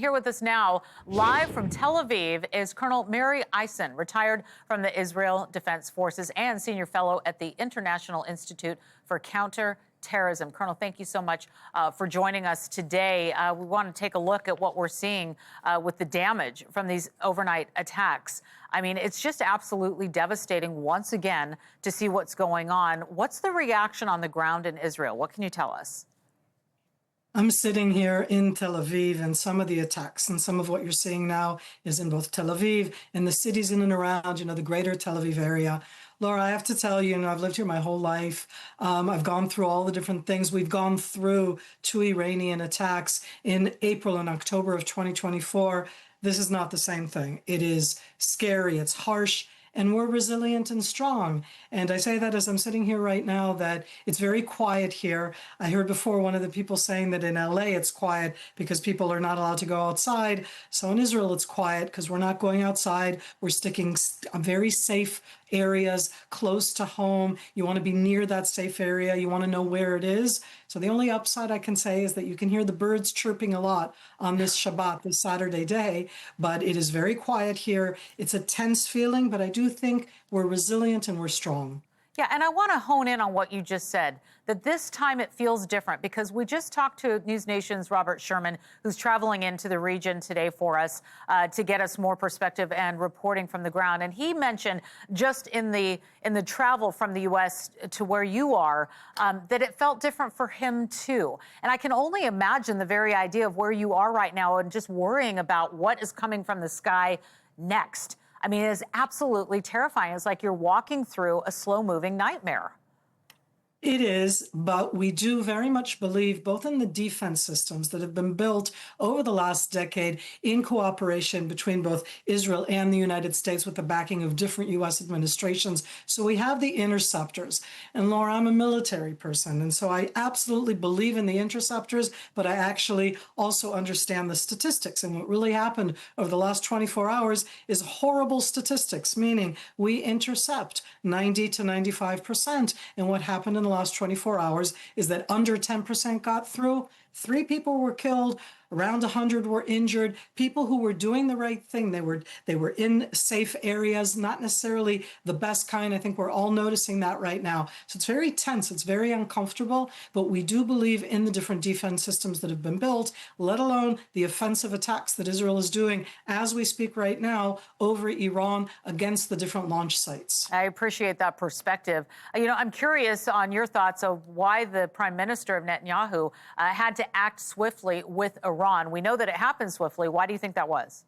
here with us now, live from Tel Aviv, is Colonel Mary Eisen, retired from the Israel Defense Forces and senior fellow at the International Institute for Counterterrorism. Colonel, thank you so much for joining us today. We want to take a look at what we're seeing with the damage from these overnight attacks. I mean, it's just absolutely devastating once again to see what's going on. What's the reaction on the ground in Israel? What can you tell us? I'm sitting here in Tel Aviv, and some of the attacks and some of what you're seeing now is in both Tel Aviv and the cities in and around, the greater Tel Aviv area. Laura, I have to tell you, I've lived here my whole life. I've gone through all the different things. We've gone through 2 Iranian attacks in April and October of 2024. This is not the same thing. It is scary, it's harsh, and we're resilient and strong. And I say that as I'm sitting here right now, that it's very quiet here. I heard before one of the people saying that in LA it's quiet because people are not allowed to go outside. So in Israel it's quiet because we're not going outside. We're sticking very safe areas close to home. You want to be near that safe area. You want to know where it is. So the only upside I can say is that you can hear the birds chirping a lot on this Shabbat, this Saturday day, but it is very quiet here. It's a tense feeling, but I do think we're resilient and we're strong. Yeah, and I want to hone in on what you just said, that this time it feels different, because we just talked to NewsNation's Robert Sherman, who's traveling into the region today for us to get us more perspective and reporting from the ground. And he mentioned just in the travel from the U.S. to where you are, that it felt different for him, too. And I can only imagine the very idea of where you are right now and just worrying about what is coming from the sky next. I mean, it is absolutely terrifying. It's like you're walking through a slow-moving nightmare. It is, but we do very much believe both in the defense systems that have been built over the last decade in cooperation between both Israel and the United States with the backing of different U.S. administrations. So we have the interceptors. And Laura, I'm a military person, and so I absolutely believe in the interceptors, but I actually also understand the statistics. And what really happened over the last 24 hours is horrible statistics, meaning we intercept 90 to 95%. And what happened in the last 24 hours is that under 10% got through. 3 people were killed, around 100 were injured. People who were doing the right thing, they were in safe areas, not necessarily the best kind. I think we're all noticing that right now. So it's very tense, it's very uncomfortable, but we do believe in the different defense systems that have been built, let alone the offensive attacks that Israel is doing as we speak right now over Iran against the different launch sites. I appreciate that perspective. I'm curious on your thoughts of why the Prime Minister of Netanyahu had to act swiftly with Iran. We know that it happened swiftly. Why do you think that was?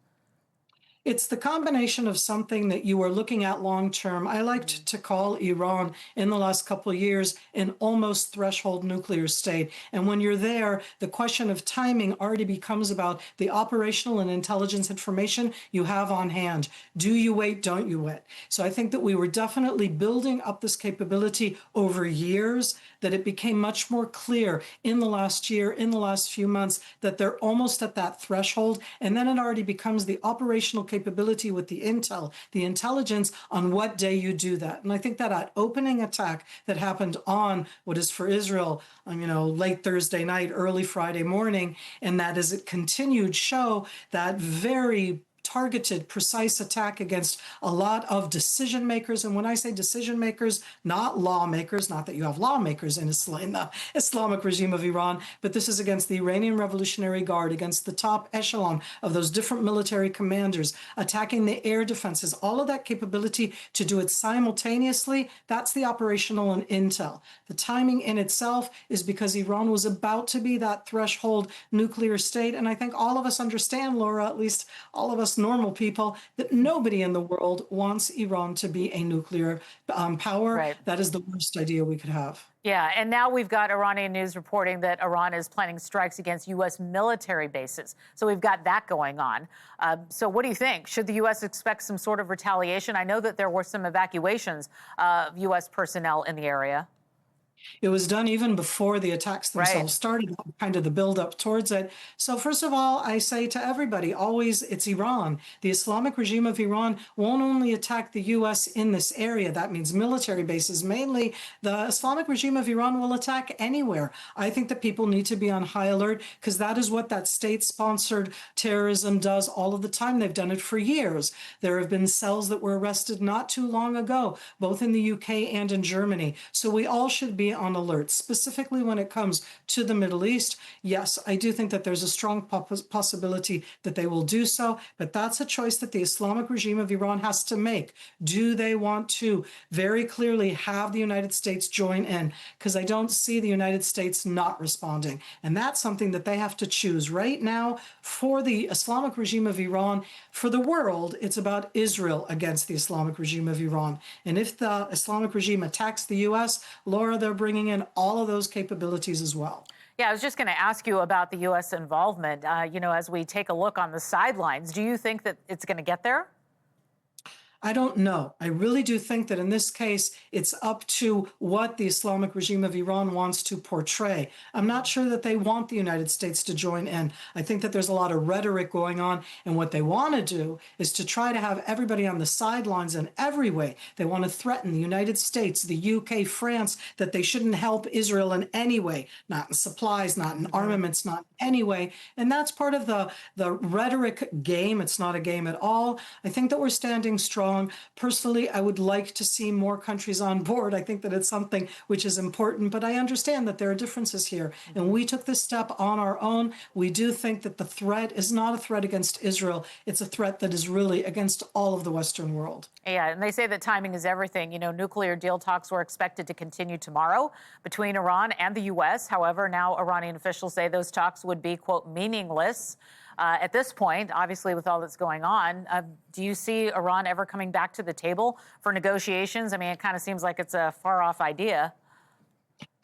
It's the combination of something that you are looking at long term. I liked to call Iran in the last couple of years an almost threshold nuclear state. And when you're there, the question of timing already becomes about the operational and intelligence information you have on hand. Do you wait? Don't you wait? So I think that we were definitely building up this capability over years, that it became much more clear in the last year, in the last few months, that they're almost at that threshold. And then it already becomes the operational capability with the intel, the intelligence on what day you do that. And I think that opening attack that happened on what is for Israel, late Thursday night, early Friday morning, and that as it continued show that very targeted, precise attack against a lot of decision makers. And when I say decision makers, not lawmakers, not that you have lawmakers in the Islamic regime of Iran, but this is against the Iranian Revolutionary Guard, against the top echelon of those different military commanders, attacking the air defenses, all of that capability to do it simultaneously. That's the operational and intel. The timing in itself is because Iran was about to be that threshold nuclear state. And I think all of us understand, Laura, at least all of us normal people, that nobody in the world wants Iran to be a nuclear power. Right. That is the worst idea we could have. Yeah, and now we've got Iranian news reporting that Iran is planning strikes against U.S. military bases. So we've got that going on. So what do you think? Should the U.S. expect some sort of retaliation? I know that there were some evacuations of U.S. personnel in the area. It was done even before the attacks Right. themselves started, kind of the build up towards it. So, first of all, I say to everybody, always it's Iran. The Islamic regime of Iran won't only attack the US in this area, that means military bases mainly. The Islamic regime of Iran will attack anywhere. I think that people need to be on high alert because that is what that state sponsored terrorism does all of the time. They've done it for years. There have been cells that were arrested not too long ago, both in the UK and in Germany. So we all should be on alert, specifically when it comes to the Middle East. Yes, I do think that there's a strong possibility that they will do so, but that's a choice that the Islamic regime of Iran has to make. Do they want to very clearly have the United States join in? Because I don't see the United States not responding. And that's something that they have to choose right now for the Islamic regime of Iran. For the world, it's about Israel against the Islamic regime of Iran. And if the Islamic regime attacks the US, Laura, they're bringing in all of those capabilities as well. Yeah, I was just going to ask you about the U.S. involvement. As we take a look on the sidelines, do you think that it's going to get there? I don't know. I really do think that in this case, it's up to what the Islamic regime of Iran wants to portray. I'm not sure that they want the United States to join in. I think that there's a lot of rhetoric going on, and what they want to do is to try to have everybody on the sidelines in every way. They want to threaten the United States, the UK, France, that they shouldn't help Israel in any way, not in supplies, not in armaments, not in any way. And that's part of the rhetoric game. It's not a game at all. I think that we're standing strong. Personally, I would like to see more countries on board. I think that it's something which is important, but I understand that there are differences here. And we took this step on our own. We do think that the threat is not a threat against Israel. It's a threat that is really against all of the Western world. Yeah, and they say that timing is everything. Nuclear deal talks were expected to continue tomorrow between Iran and the U.S. However, now Iranian officials say those talks would be, quote, meaningless. At this point, obviously, with all that's going on, do you see Iran ever coming back to the table for negotiations? I mean, it kind of seems like it's a far-off idea.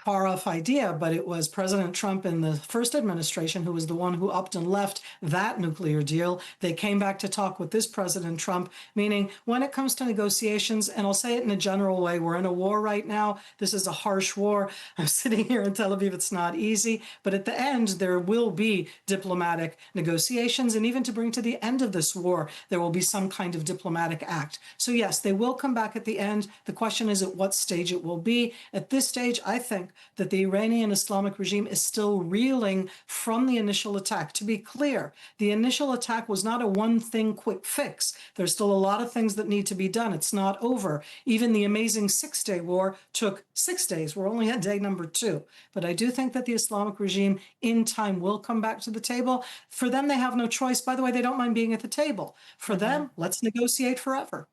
Far off idea, but it was President Trump in the first administration who was the one who upped and left that nuclear deal. They came back to talk with this President Trump, meaning when it comes to negotiations, and I'll say it in a general way, we're in a war right now. This is a harsh war. I'm sitting here in Tel Aviv. It's not easy, but at the end, there will be diplomatic negotiations. And even to bring to the end of this war, there will be some kind of diplomatic act. So yes, they will come back at the end. The question is at what stage it will be. At this stage, I think that the Iranian Islamic regime is still reeling from the initial attack. To be clear, the initial attack was not a one-thing quick fix. There's still a lot of things that need to be done. It's not over. Even the amazing six-day war took 6 days. We're only at day number 2. But I do think that the Islamic regime in time will come back to the table. For them, they have no choice. By the way, they don't mind being at the table. For them, let's negotiate forever.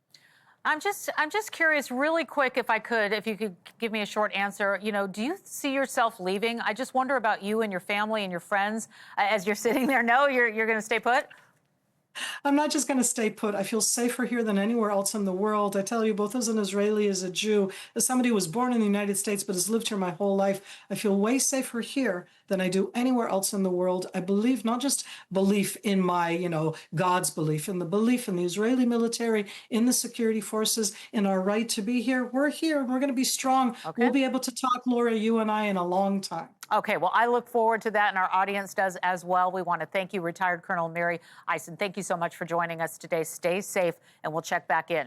I'm just curious, really quick, if you could give me a short answer. Do you see yourself leaving? I just wonder about you and your family and your friends as you're sitting there. No, you're going to stay put? I'm not just going to stay put. I feel safer here than anywhere else in the world. I tell you, both as an Israeli, as a Jew, as somebody who was born in the United States but has lived here my whole life, I feel way safer here than I do anywhere else in the world. I believe, not just belief in my, God's belief, in the belief in the Israeli military, in the security forces, in our right to be here. We're here and we're going to be strong. Okay. We'll be able to talk, Laura, you and I, in a long time. Okay, well, I look forward to that, and our audience does as well. We want to thank you, retired Colonel Mary Eisen. Thank you so much for joining us today. Stay safe, and we'll check back in.